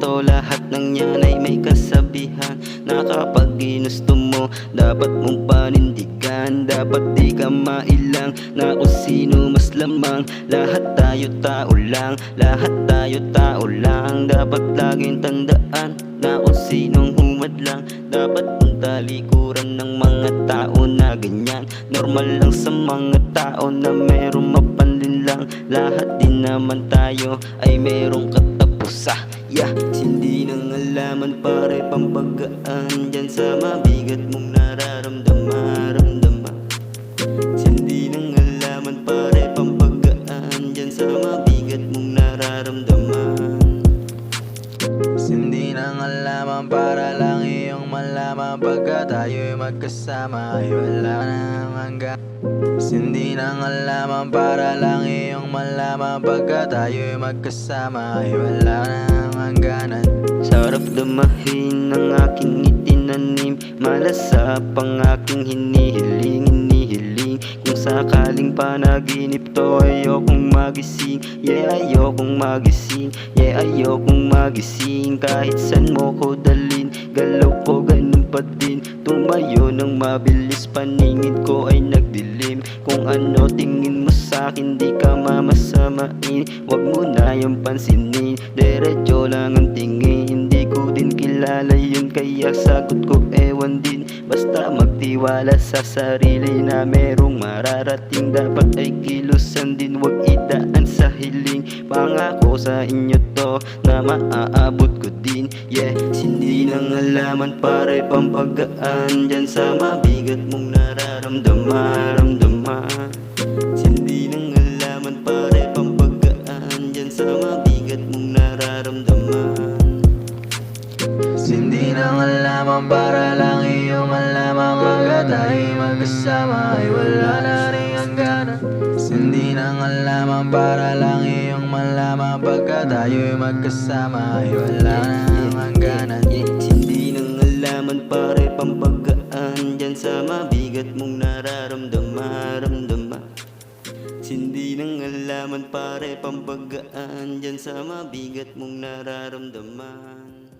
to, lahat ng yan ay may kasabihan na kapag ginusto mo, dapat mong panindigan. Dapat di ka mailang na kung sino mas lamang. Lahat tayo tao lang, lahat tayo tao lang. Dapat laging tandaan na kung sinong humadlang, dapat mong talikuran ng mga tao na ganyan. Normal lang sa mga tao na merong mapanlinlang. Lahat din naman tayo ay merong katapusan. Hindi nang alaman pare pampagaan dyan sa mabigat mong nararamdaman. Hindi nang alaman pare pampagaan dyan sa mabigat mong nararamdaman. Hindi nang alaman para lang iyong malaman, pagka tayo'y magkasama ay wala nang hanggan. Hindi nang alaman para lang iyong malaman, pagka tayo'y magkasama ay wala nang hangganan. Sarap damahin ng aking itinanim, malasap ang aking hinihiling. Kung sakaling panaginip to, ayokong magising. Ayokong magising. Ayokong magising. Kahit san mo ko dalin, galaw ko ganun pa din. Tumayo ng mabilis, paningin ko ay nagdilim. Kung ano tingin mo sa'kin, di ka mamasamain. Wag mo na yung pansinin, diretso lang ang tingin. Hindi ko din kilala yun, kaya sagot ko ewan din. Basta magtiwala sa sarili na merong mararating. Dapat ay kilusan din, wag idaan sa hiling. Pangako sa inyo to na maaabot ko din. Hindi nang alaman pare pampagaan dyan sa mabigat mong nararamdaman. Hindi nang alaman pare pampagaan dyan sa mabigat mong nararamdaman. Hindi nang alaman para lang iyong malaman, pagka tayo'y magkasama ay wala na rin hangganan. Hindi nang alaman para lang iyong malaman, pagka tayo'y magkasama ay wala nang hangganan. Hindi nang alaman pare pampagaan dyan sa mabigat mong nararamdaman. Hindi nang alaman pare pampagaan dyan sa mabigat mong nararamdaman.